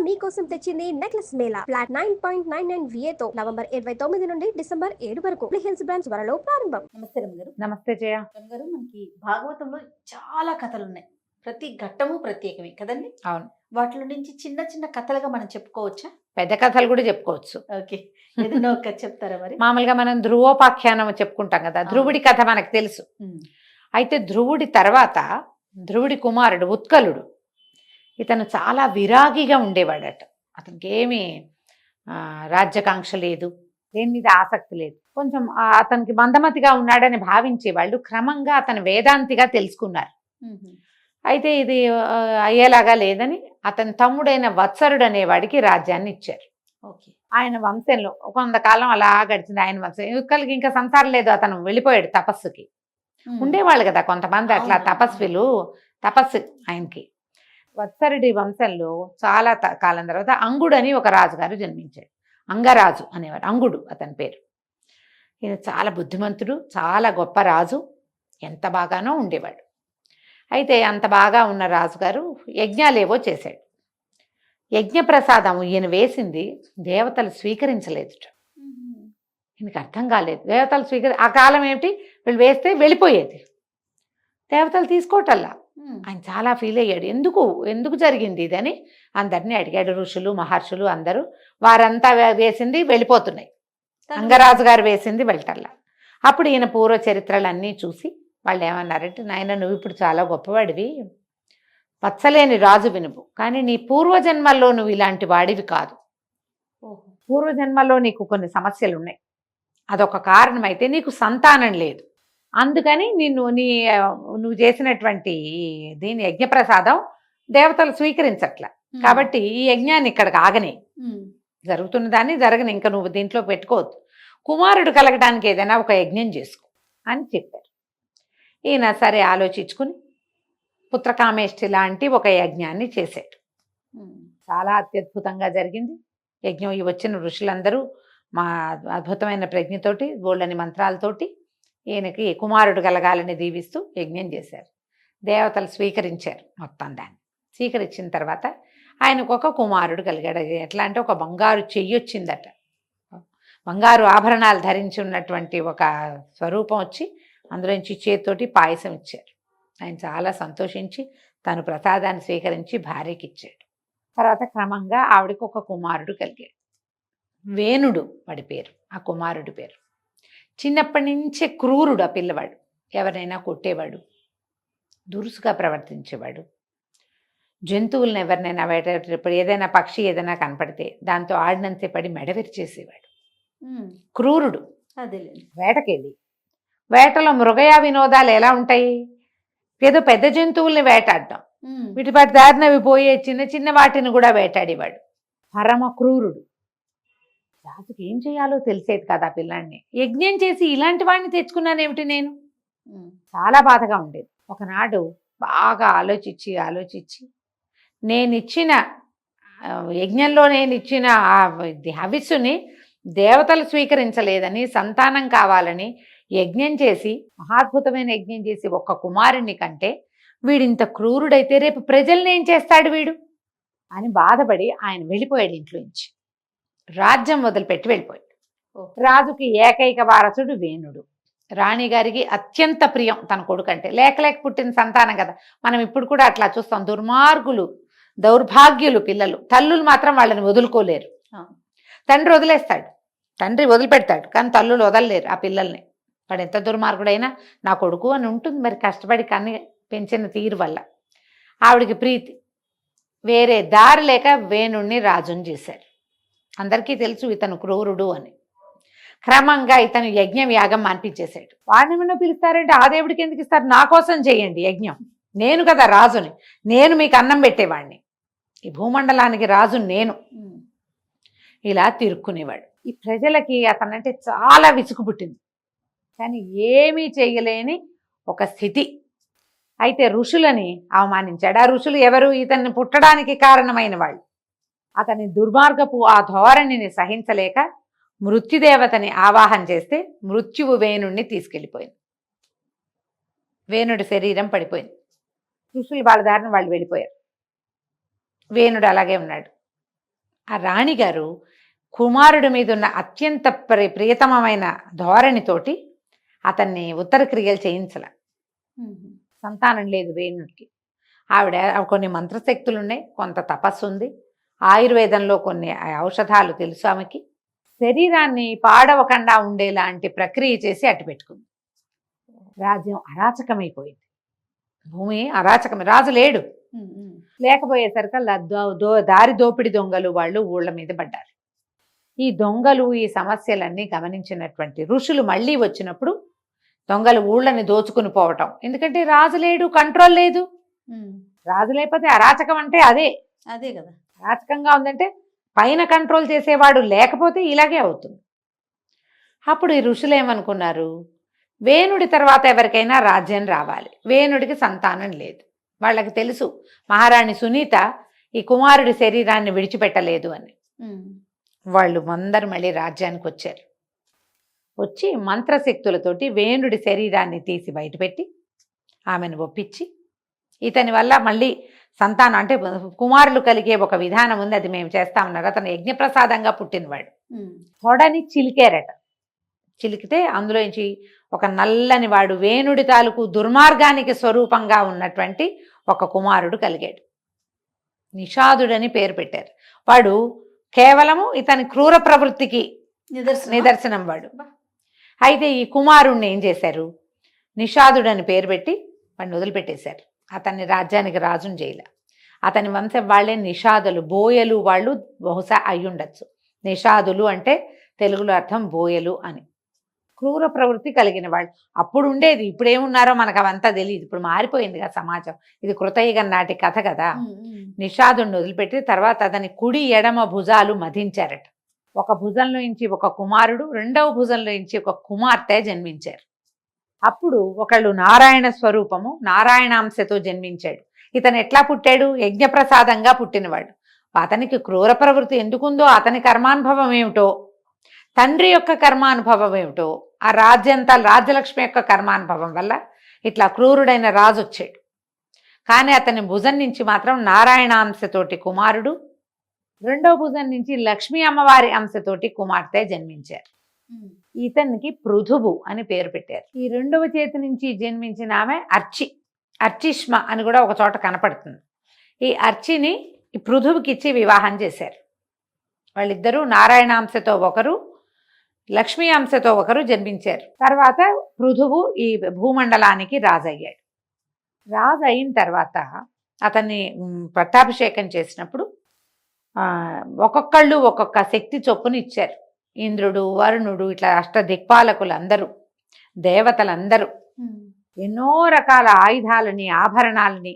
మీకోసం తెచ్చింది necklace Mela flat 9.99 VA తో నవంబర్ 29 నుండి డిసెంబర్ 7 వరకు హిల్స్ బ్రాంచ్ త్వరలో ప్రారంభం. నమస్తే రమగారు. నమస్తే జయ. రమగారు, మనకి భాగవతంలో చాలా కథలు ఉన్నాయి. ప్రతి ఘట్టము ప్రత్యేకమే కదండి. అవును. వాటిలో నుంచి చిన్న చిన్న కథలుగా మనం చెప్పుకోవచ్చా? పెద్ద కథలు కూడా చెప్పుకోవచ్చు. ఓకే, ఏదైనా ఒక కథ చెప్తారా మరి? మామూలుగా మనం ధ్రువోపాఖ్యానం చెప్పుకుంటాం కదా, ధ్రువుడి కథ మనకు తెలుసు. అయితే ధ్రువుడి తర్వాత ధ్రువుడి కుమారుడు ఉత్కలుడు, ఇతను చాలా విరాగిగా ఉండేవాడట. అతనికి ఏమీ రాజ్యకాంక్ష లేదు, దేని మీద ఆసక్తి లేదు. కొంచెం అతనికి మందమతిగా ఉన్నాడని భావించేవాళ్ళు క్రమంగా అతను వేదాంతిగా తెలుసుకున్నారు. అయితే ఇది అయ్యేలాగా లేదని అతని తమ్ముడైన వత్సరుడు అనేవాడికి రాజ్యాన్ని ఇచ్చారు. ఓకే. ఆయన వంశంలో కొంతకాలం అలా గడిచింది. ఆయన వంశం ఉత్కలకి ఇంకా సంసారం లేదు, అతను వెళ్ళిపోయాడు తపస్సుకి. ఉండేవాళ్ళు కదా కొంతమంది అట్లా తపస్విలు, తపస్సు ఆయనకి. వత్సరుడి వంశంలో చాలా కాలం తర్వాత అంగుడు అని ఒక రాజుగారు జన్మించాడు. అంగరాజు అనేవారు, అంగుడు అతని పేరు. ఈయన చాలా బుద్ధిమంతుడు, చాలా గొప్ప రాజు, ఎంత బాగానో ఉండేవాడు. అయితే అంత బాగా ఉన్న రాజుగారు యజ్ఞాలేవో చేశాడు. యజ్ఞప్రసాదం ఈయన వేసింది దేవతలు స్వీకరించలేదుట. ఈయనకి అర్థం కాలేదు. దేవతలు ఆ కాలం ఏమిటి, వీళ్ళు వేస్తే వెళ్ళిపోయేది, దేవతలు తీసుకోవటల్లా. ఆయన చాలా ఫీల్ అయ్యాడు. ఎందుకు జరిగింది ఇదని అందరినీ అడిగాడు. ఋషులు మహర్షులు అందరూ, వారంతా వేసింది వెళ్ళిపోతున్నాయి, అంగరాజు గారు వేసింది వెళ్ళటల్లా. అప్పుడు ఈయన పూర్వ చరిత్రలన్నీ చూసి వాళ్ళు ఏమన్నారంటే, నాయన నువ్వు ఇప్పుడు చాలా గొప్పవాడివి, పచ్చలేని రాజు వినువు, కానీ నీ పూర్వజన్మల్లో నువ్వు ఇలాంటి వాడివి కాదు. పూర్వజన్మలో నీకు కొన్ని సమస్యలు ఉన్నాయి, అదొక కారణమైతే నీకు సంతానం లేదు, అందుకని నువ్వు చేసినటువంటి దీని యజ్ఞప్రసాదం దేవతలు స్వీకరించట్ల, కాబట్టి ఈ యజ్ఞాన్ని ఇక్కడికి ఆగని, జరుగుతున్న దాన్ని జరగని, ఇంకా నువ్వు దీంట్లో పెట్టుకోవద్దు, కుమారుడు కలగడానికి ఏదైనా ఒక యజ్ఞం చేసుకో అని చెప్పారు. ఈయన సరే ఆలోచించుకుని పుత్రకామేష్టి లాంటి ఒక యజ్ఞాన్ని చేశాడు. చాలా అత్యద్భుతంగా జరిగింది యజ్ఞం. ఈ వచ్చిన ఋషులందరూ మా అద్భుతమైన ప్రజ్ఞతోటి గోళ్ళని మంత్రాలతోటి ఈయనకి కుమారుడు కలగాలని దీవిస్తూ యజ్ఞం చేశారు. దేవతలు స్వీకరించారు మొత్తం దాన్ని. స్వీకరించిన తర్వాత ఆయనకు ఒక కుమారుడు కలిగాడు. ఎట్లా అంటే ఒక బంగారు చెయ్యొచ్చిందట, బంగారు ఆభరణాలు ధరించి ఉన్నటువంటి ఒక స్వరూపం వచ్చి అందులోంచి చేతితోటి పాయసం ఇచ్చారు. ఆయన చాలా సంతోషించి తను ప్రసాదాన్ని స్వీకరించి భార్యకి ఇచ్చాడు. తర్వాత క్రమంగా ఆవిడకి ఒక కుమారుడు కలిగాడు. వేణుడు వాడి పేరు, ఆ కుమారుడి పేరు. చిన్నప్పటి నుంచే క్రూరుడు ఆ పిల్లవాడు, ఎవరైనా కొట్టేవాడు, దురుసుగా ప్రవర్తించేవాడు, జంతువులను ఎవరినైనా వేటేటప్పుడు ఏదైనా పక్షి ఏదైనా కనపడితే దాంతో ఆడినంతే పడి మెడవిరిచేసేవాడు. క్రూరుడు. అదేలేండి. వేటకెళ్ళి వేటలో మృగయా వినోదాలు ఎలా ఉంటాయి, ఏదో పెద్ద జంతువుల్ని వేటాడటం, వీటి పట్టి దారినవి పోయే చిన్న చిన్న వాటిని కూడా వేటాడేవాడు. పరమ క్రూరుడు. రాజుకి ఏం చేయాలో తెలిసేది కదా పిల్లాన్ని. యజ్ఞం చేసి ఇలాంటి వాడిని తెచ్చుకున్నానేమిటి నేను, చాలా బాధగా ఉండేది. ఒకనాడు బాగా ఆలోచించి నేనిచ్చిన యజ్ఞంలో నేనిచ్చిన హవిస్సుని దేవతలు స్వీకరించలేదని, సంతానం కావాలని యజ్ఞం చేసి, మహాద్భుతమైన యజ్ఞం చేసి ఒక్క కుమారుని కంటే వీడింత క్రూరుడైతే రేపు ప్రజల్ని ఏం చేస్తాడు వీడు అని బాధపడి ఆయన వెళ్ళిపోయాడు ఇంట్లో నుంచి. రాజ్యం వదిలిపెట్టి వెళ్ళిపోయాడు. రాజుకి ఏకైక వారసుడు వేణుడు. రాణిగారికి అత్యంత ప్రియం తన కొడుకంటే. లేక పుట్టిన సంతానం కదా, మనం ఇప్పుడు కూడా అట్లా చూస్తాం. దుర్మార్గులు, దౌర్భాగ్యులు పిల్లలు, తల్లులు మాత్రం వాళ్ళని వదులుకోలేరు. తండ్రి వదిలేస్తాడు, తండ్రి వదిలిపెడతాడు, కానీ తల్లులు వదలలేరు ఆ పిల్లల్ని. వాడు ఎంత దుర్మార్గుడైనా నా కొడుకు అని ఉంటుంది మరి, కష్టపడి కన్ని పెంచిన తీరు వల్ల. ఆవిడికి ప్రీతి, వేరే దారి లేక వేణుణ్ణి రాజుని చేశారు. అందరికీ తెలుసు ఇతను క్రూరుడు అని. క్రమంగా ఇతను యజ్ఞం యాగం అనిపించేశాడు. వాడిని ఏమన్నా పిలుస్తారంటే ఆ దేవుడికి ఎందుకు ఇస్తారు, నా కోసం చేయండి యజ్ఞం, నేను కదా రాజుని, నేను మీకు అన్నం పెట్టేవాడిని, ఈ భూమండలానికి రాజు నేను, ఇలా తిరుక్కునేవాడు. ఈ ప్రజలకి అతనంటే చాలా విసుగు పుట్టింది, కానీ ఏమీ చేయలేని ఒక స్థితి. అయితే ఋషులని అవమానించాడు. ఆ ఋషులు ఎవరు, ఇతన్ని పుట్టడానికి కారణమైన వాళ్ళు. అతని దుర్మార్గపు ఆ ధోరణిని సహించలేక మృత్యుదేవతని ఆవాహన చేస్తే మృత్యువు వేణుణ్ణి తీసుకెళ్ళిపోయింది. వేణుడి శరీరం పడిపోయింది. ఋషులు వాళ్ళ దారిని వాళ్ళు వెళ్ళిపోయారు. వేణుడు అలాగే ఉన్నాడు. ఆ రాణిగారు కుమారుడి మీద ఉన్న అత్యంత ప్రియతమమైన ధోరణితోటి అతన్ని ఉత్తర క్రియలు చేయించల. సంతానం లేదు వేణుడికి. ఆవిడ కొన్ని మంత్రశక్తులు ఉన్నాయి, కొంత తపస్సు ఉంది, ఆయుర్వేదంలో కొన్ని ఔషధాలు తెలుసు ఆమెకి. శరీరాన్ని పాడవకుండా ఉండేలాంటి ప్రక్రియ చేసి అట్టు పెట్టుకుంది. రాజ్యం అరాచకమైపోయింది, భూమి అరాచకమే, రాజు లేడు. లేకపోయేసరికి దారి దోపిడి దొంగలు వాళ్ళు ఊళ్ళ మీద పడ్డారు. ఈ దొంగలు ఈ సమస్యలన్నీ గమనించినటువంటి ఋషులు మళ్ళీ వచ్చినప్పుడు దొంగలు ఊళ్ళని దోచుకుని పోవటం, ఎందుకంటే రాజు లేడు, కంట్రోల్ లేదు. రాజు లేకపోతే అరాచకం అంటే అదే అదే కదా. అరాచకంగా ఉందంటే పైన కంట్రోల్ చేసేవాడు లేకపోతే ఇలాగే అవుతుంది. అప్పుడు ఈ ఋషులు ఏమనుకున్నారు, వేణుడి తర్వాత ఎవరికైనా రాజ్యం రావాలి, వేణుడికి సంతానం లేదు. వాళ్ళకి తెలుసు మహారాణి సునీత ఈ కుమారుడి శరీరాన్ని విడిచిపెట్టలేదు అని. వాళ్ళు అందరూ మళ్ళీ రాజ్యానికి వచ్చారు. వచ్చి మంత్రశక్తులతోటి వేణుడి శరీరాన్ని తీసి బయటపెట్టి ఆమెను ఒప్పించి, ఇతని వల్ల మళ్ళీ సంతానం అంటే కుమారులు కలిగే ఒక విధానం ఉంది, అది మేము చేస్తామన్నారు. అతను యజ్ఞప్రసాదంగా పుట్టినవాడు. తొడని చిలికారట. చిలికితే అందులోంచి ఒక నల్లని వాడు వేణుడి తాలూకు దుర్మార్గానికి స్వరూపంగా ఉన్నటువంటి ఒక కుమారుడు కలిగాడు. నిషాదుడని పేరు పెట్టారు. వాడు కేవలము ఇతని క్రూర ప్రవృత్తికి నిదర్శనం వాడు. అయితే ఈ కుమారుణ్ణి ఏం చేశారు, నిషాదుడని పేరు పెట్టి వాడిని వదిలిపెట్టేశారు. అతన్ని రాజ్యానికి రాజును చేయలే. అతని వంశం వాళ్ళే నిషాదులు, బోయలు వాళ్ళు బహుశా అయ్యుండొచ్చు. నిషాదులు అంటే తెలుగులో అర్థం బోయలు అని. క్రూర ప్రవృత్తి కలిగిన వాళ్ళు అప్పుడు ఉండేది, ఇప్పుడు ఏమున్నారో మనకు అవంతా తెలియదు, ఇప్పుడు మారిపోయింది కదా సమాజం. ఇది కృతయుగం నాటి కథ కదా. నిషాదుని వదిలిపెట్టి తర్వాత అతని కుడి ఎడమ భుజాలు మధించారట. ఒక భుజంలో నుంచి ఒక కుమారుడు, రెండవ భుజంలో నుంచి ఒక కుమార్తె జన్మించారు. అప్పుడు ఒకళ్ళు నారాయణ స్వరూపము, నారాయణాంశతో జన్మించాడు. ఇతను ఎట్లా పుట్టాడు, యజ్ఞప్రసాదంగా పుట్టినవాడు. అతనికి క్రూర ప్రవృత్తి ఎందుకుందో, అతని కర్మానుభవం ఏమిటో, తండ్రి యొక్క కర్మానుభవం ఏమిటో, ఆ రాజ్యంతా రాజ్యలక్ష్మి యొక్క కర్మానుభవం వల్ల ఇట్లా క్రూరుడైన రాజు వచ్చాడు. కానీ అతని భుజం నుంచి మాత్రం నారాయణాంశతోటి కుమారుడు, రెండో భుజం నుంచి లక్ష్మీ అమ్మవారి అంశతోటి కుమార్తె జన్మించారు. ఇతనికి పృథువు అని పేరు పెట్టారు. ఈ రెండవ చేతి నుంచి జన్మించిన ఆమె అర్చిష్మ అని కూడా ఒక చోట కనపడుతుంది. ఈ అర్చిని ఈ పృథువుకి ఇచ్చి వివాహం చేశారు. వాళ్ళిద్దరూ నారాయణాంశతో ఒకరు, లక్ష్మీ అంశతో ఒకరు జన్మించారు. తర్వాత పృథువు ఈ భూమండలానికి రాజు అయ్యాడు. రాజు అయిన తర్వాత అతన్ని పట్టాభిషేకం చేసినప్పుడు ఒక్కొక్కళ్ళు ఒక్కొక్క శక్తి చొప్పున ఇచ్చారు. ఇంద్రుడు, వరుణుడు, ఇట్లా అష్టదిక్పాలకులు అందరూ, దేవతలందరూ ఎన్నో రకాల ఆయుధాలని, ఆభరణాలని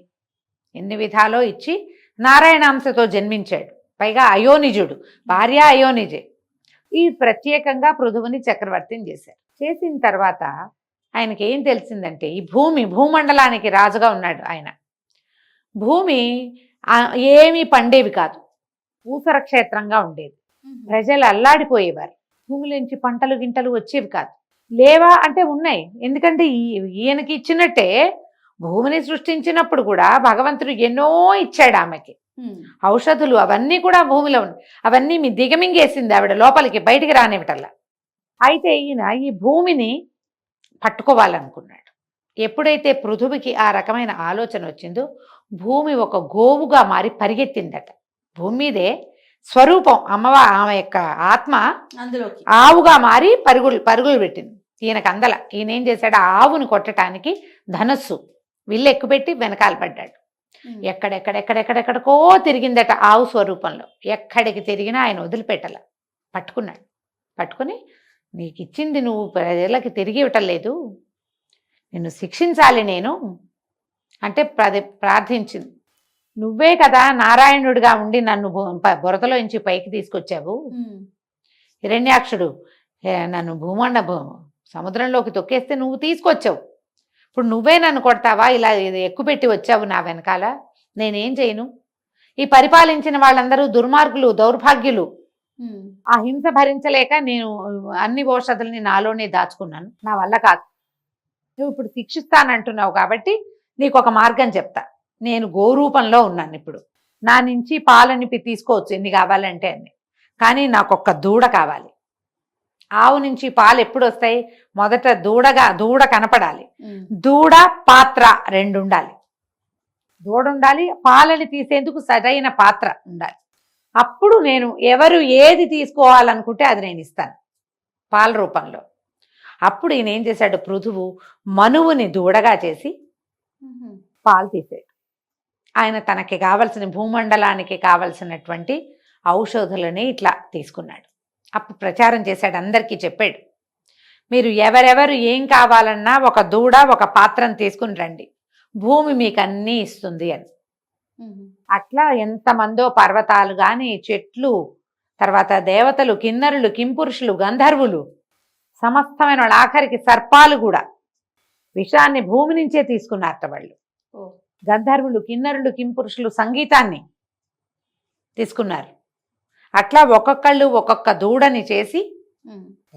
ఎన్ని విధాలో ఇచ్చి నారాయణాంశతో జన్మించాడు. పైగా అయోనిజుడు, భార్య అయోనిజే. ఈ ప్రత్యేకంగా పృథువుని చక్రవర్తిని చేశారు. చేసిన తర్వాత ఆయనకి ఏం తెలిసిందంటే, ఈ భూమండలానికి రాజుగా ఉన్నాడు ఆయన. భూమి ఏమీ పండేవి కాదు, ఊసర క్షేత్రంగా ఉండేది. ప్రజలు అల్లాడిపోయేవారు. భూమిలోంచి పంటలు గింటలు వచ్చేవి కాదు. లేవా అంటే ఉన్నాయి, ఎందుకంటే ఈయనకి ఇచ్చినట్టే భూమిని సృష్టించినప్పుడు కూడా భగవంతుడు ఎన్నో ఇచ్చాడు ఆమెకి. ఔషధులు అవన్నీ కూడా భూమిలో ఉన్నాయి. అవన్నీ మీ దిగమింగేసింది ఆవిడ, లోపలికి బయటికి రానివ్వటల్లా. అయితే ఈయన ఈ భూమిని పట్టుకోవాలనుకున్నాడు. ఎప్పుడైతే పృథువికి ఆ రకమైన ఆలోచన వచ్చిందో, భూమి ఒక గోవుగా మారి పరిగెత్తిందట. భూమి మీదే స్వరూపం ఆమె యొక్క ఆత్మ అందులోకి ఆవుగా మారి పరుగులు పెట్టింది. ఈయనకు అందల. ఈయన ఏం చేశాడు, ఆ ఆవుని కొట్టడానికి ధనస్సు విల్లు ఎక్కుపెట్టి వెనకాల పడ్డాడు. ఎక్కడెక్కడెక్కడెక్కడెక్కడికో తిరిగిందట ఆవు స్వరూపంలో. ఎక్కడికి తిరిగినా ఆయన వదిలిపెట్టల. పట్టుకున్నాడు. పట్టుకుని, నీకు ఇచ్చింది నువ్వు ప్రజలకి తిరిగి ఇవ్వటం లేదు, నిన్ను శిక్షించాలి నేను అంటే ప్రార్థించింది. నువ్వే కదా నారాయణుడిగా ఉండి నన్ను బురదలో నుంచి పైకి తీసుకొచ్చావు. హిరణ్యాక్షుడు నన్ను సముద్రంలోకి తొక్కేస్తే నువ్వు తీసుకొచ్చావు. ఇప్పుడు నువ్వే నన్ను కొడతావా, ఇలా ఎక్కుపెట్టి వచ్చావు నా వెనకాల, నేనేం చేయను? ఈ పరిపాలించిన వాళ్ళందరూ దుర్మార్గులు, దౌర్భాగ్యులు. ఆ హింస భరించలేక నేను అన్ని ఔషధుల్ని నాలోనే దాచుకున్నాను, నా వల్ల కాదు. నువ్వు ఇప్పుడు శిక్షిస్తానంటున్నావు కాబట్టి నీకు ఒక మార్గం చెప్తా. నేను గోరూపంలో ఉన్నాను ఇప్పుడు. నా నుంచి పాలని తీసుకోవచ్చు ఎన్ని కావాలంటే అన్ని, కానీ నాకు ఒక్క దూడ కావాలి. ఆవు నుంచి పాలు ఎప్పుడు వస్తాయి? మొదట దూడ కనపడాలి. దూడ పాత్ర రెండు ఉండాలి. దూడ ఉండాలి, పాలని తీసేందుకు సరైన పాత్ర ఉండాలి. అప్పుడు నేను ఎవరు ఏది తీసుకోవాలనుకుంటే అది నేను ఇస్తాను పాల రూపంలో. అప్పుడు ఈయన ఏం చేశాడు? పృథువు మనువుని దూడగా చేసి పాలు తీసాడు. ఆయన తనకి కావలసిన భూమండలానికి కావలసినటువంటి ఔషధులని ఇట్లా తీసుకున్నాడు. అప్పుడు ప్రచారం చేశాడు, అందరికీ చెప్పాడు, మీరు ఎవరెవరు ఏం కావాలన్నా ఒక దూడ ఒక పాత్రను తీసుకుని రండి, భూమి మీకు అన్నీ ఇస్తుంది అని. అట్లా ఎంతమందో పర్వతాలు కానీ, చెట్లు, తర్వాత దేవతలు, కిన్నరులు, కింపురుషులు, గంధర్వులు, సమస్తమైన వాళ్ళు, ఆఖరికి సర్పాలు కూడా విషాన్ని భూమి నుంచే తీసుకున్నారట వాళ్ళు. గంధర్వులు, కిన్నరులు, కింపురుషులు సంగీతాన్ని తీసుకున్నారు. అట్లా ఒక్కొక్కళ్ళు ఒక్కొక్క దూడని చేసి,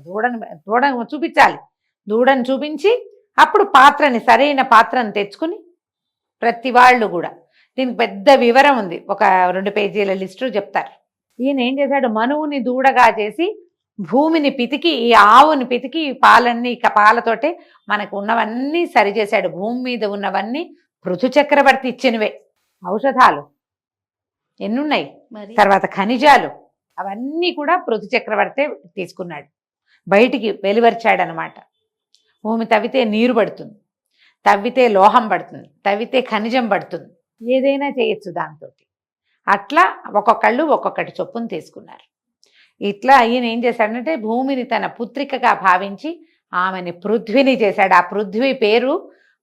దూడని చూపించాలి, దూడని చూపించి అప్పుడు పాత్రని, సరైన పాత్రని తెచ్చుకుని ప్రతి వాళ్ళు కూడా, దీనికి పెద్ద వివరం ఉంది, ఒక 2 పేజీల లిస్టు చెప్తారు. ఈయన ఏం చేశాడు? మనువుని దూడగా చేసి భూమిని పితికి, ఈ ఆవుని పితికి, ఈ పాలన్నీ, ఇక పాలతోటే మనకు ఉన్నవన్నీ సరిచేశాడు. భూమి మీద ఉన్నవన్నీ పృథు చక్రవర్తి ఇచ్చినవే. ఔషధాలు ఎన్నున్నాయి, తర్వాత ఖనిజాలు, అవన్నీ కూడా పృథు చక్రవర్తే తీసుకున్నాడు, బయటికి వెలువరిచాడనమాట. భూమి తవ్వితే నీరు పడుతుంది, తవ్వితే లోహం పడుతుంది, తవ్వితే ఖనిజం పడుతుంది, ఏదైనా చేయొచ్చు దాంతో. అట్లా ఒక్కొక్కళ్ళు ఒక్కొక్కటి చొప్పున తీసుకున్నారు. ఇట్లా ఈయన ఏం చేశాడంటే భూమిని తన పుత్రికగా భావించి ఆమెని పృథ్విని చేశాడు. ఆ పృథ్వీ పేరు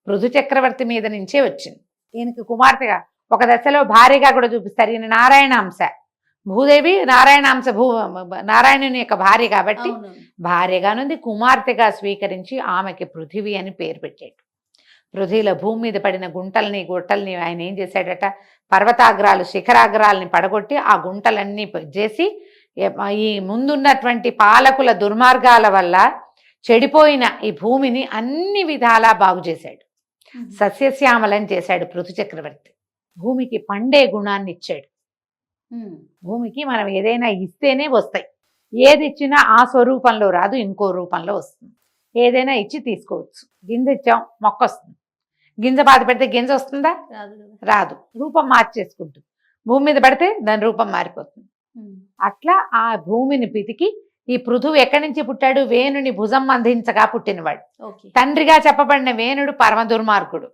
పృథు చక్రవర్తి మీద నుంచే వచ్చింది. ఈయనకి కుమార్తెగా ఒక దశలో భార్యగా కూడా చూపిస్తారు. ఈయన నారాయణాంశ, భూదేవి నారాయణాంశ, నారాయణుని యొక్క భార్య కాబట్టి భార్యగానుంది, కుమార్తెగా స్వీకరించి ఆమెకి పృథివీ అని పేరు పెట్టాడు. పృథ్వీలో భూమి మీద పడిన గుట్టల్ని ఆయన ఏం చేశాడట? పర్వతాగ్రాలు, శిఖరాగ్రాలని పడగొట్టి ఆ గుంటలన్నీ చేసి, ఈ ముందున్నటువంటి పాలకుల దుర్మార్గాల వల్ల చెడిపోయిన ఈ భూమిని అన్ని విధాలా బాగు చేశాడు, సస్యశ్యామలం చేశాడు పృథు చక్రవర్తి. భూమికి పండే గుణాన్ని ఇచ్చాడు. భూమికి మనం ఏదైనా ఇస్తేనే వస్తాయి, ఏది ఇచ్చినా ఆ స్వరూపంలో రాదు, ఇంకో రూపంలో వస్తుంది. ఏదైనా ఇచ్చి తీసుకోవచ్చు. గింజ ఇచ్చాం, మొక్క వస్తుంది. గింజ బాధ పెడితే గింజ వస్తుందా? రాదు, రూపం మార్చేసుకుంటుంది. భూమి మీద పడితే దాని రూపం మారిపోతుంది. అట్లా ఆ భూమిని పితికి, ఈ పృథువు ఎక్కడి నుంచి పుట్టాడు? వేణుని భుజం అందించగా పుట్టినవాడు. తండ్రిగా చెప్పబడిన వేణుడు పరమ దుర్మార్గుడు.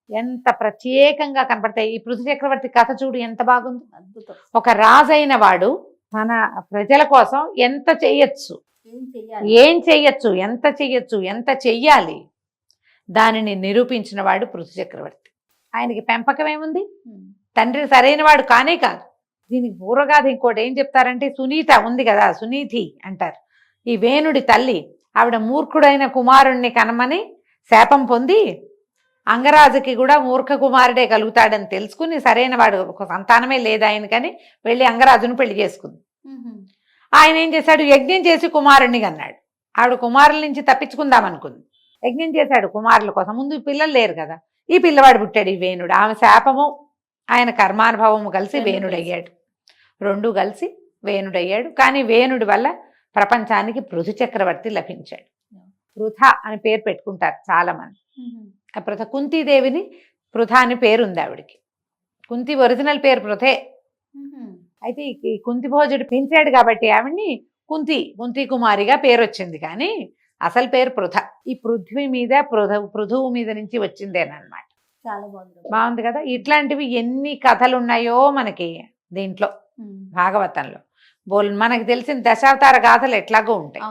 ఎంత ప్రత్యేకంగా కనపడతాయి. ఈ పృథు చక్రవర్తి కథ చూడు, ఎంత బాగుంది. ఒక రాజైన వాడు మన ప్రజల కోసం ఎంత చెయ్యొచ్చు, ఏం చెయ్యొచ్చు, ఎంత చెయ్యొచ్చు, ఎంత చెయ్యాలి, దానిని నిరూపించిన వాడు పృథు చక్రవర్తి. ఆయనకి పెంపకం ఏముంది? తండ్రి సరైన వాడు కానే కాదు. దీనికి పూర్వగాథ ఇంకోటి ఏం చెప్తారంటే, సునీత ఉంది కదా, సునీతి అంటారు. ఈ వేణుడి తల్లి, ఆవిడ మూర్ఖుడైన కుమారుణ్ణి కనమని శాపం పొంది, అంగరాజుకి కూడా మూర్ఖ కుమారుడే కలుగుతాడని తెలుసుకుని, సరైన వాడు ఒక సంతానమే లేదు ఆయనకని వెళ్ళి అంగరాజును పెళ్లి చేసుకుంది. ఆయన ఏం చేశాడు? యజ్ఞం చేసి కుమారుణ్ణి కన్నాడు. ఆవిడ కుమారుల నుంచి తప్పించుకుందాం అనుకుంది, యజ్ఞం చేశాడు కుమారుల కోసం. ముందు పిల్లలు లేరు కదా, ఈ పిల్లవాడు పుట్టాడు, ఈ వేణుడు. ఆమె శాపము ఆయన కర్మానుభవము కలిసి వేణుడయ్యాడు, రెండు కలిసి వేణుడయ్యాడు. కానీ వేణుడి వల్ల ప్రపంచానికి పృథు చక్రవర్తి లభించాడు. పృథ అని పేరు పెట్టుకుంటారు చాలా మంది. ఆ పృథ, కుంతీదేవిని పృథ అని పేరుంది ఆవిడికి. కుంతి ఒరిజినల్ పేరు పృథే. అయితే ఈ కుంతి భోజుడు పెంచాడు కాబట్టి ఆవిడ్ని కుంతి కుమారిగా పేరు వచ్చింది, కానీ అసలు పేరు పృథ. ఈ పృథ్వీ మీద పృథువు మీద నుంచి వచ్చిందేనమాట. చాలా బాగుంది కదా. ఇట్లాంటివి ఎన్ని కథలు ఉన్నాయో మనకి దీంట్లో భాగవతంలో. మనకి తెలిసిన దశావతార గాథలు ఎట్లాగో ఉంటాయి.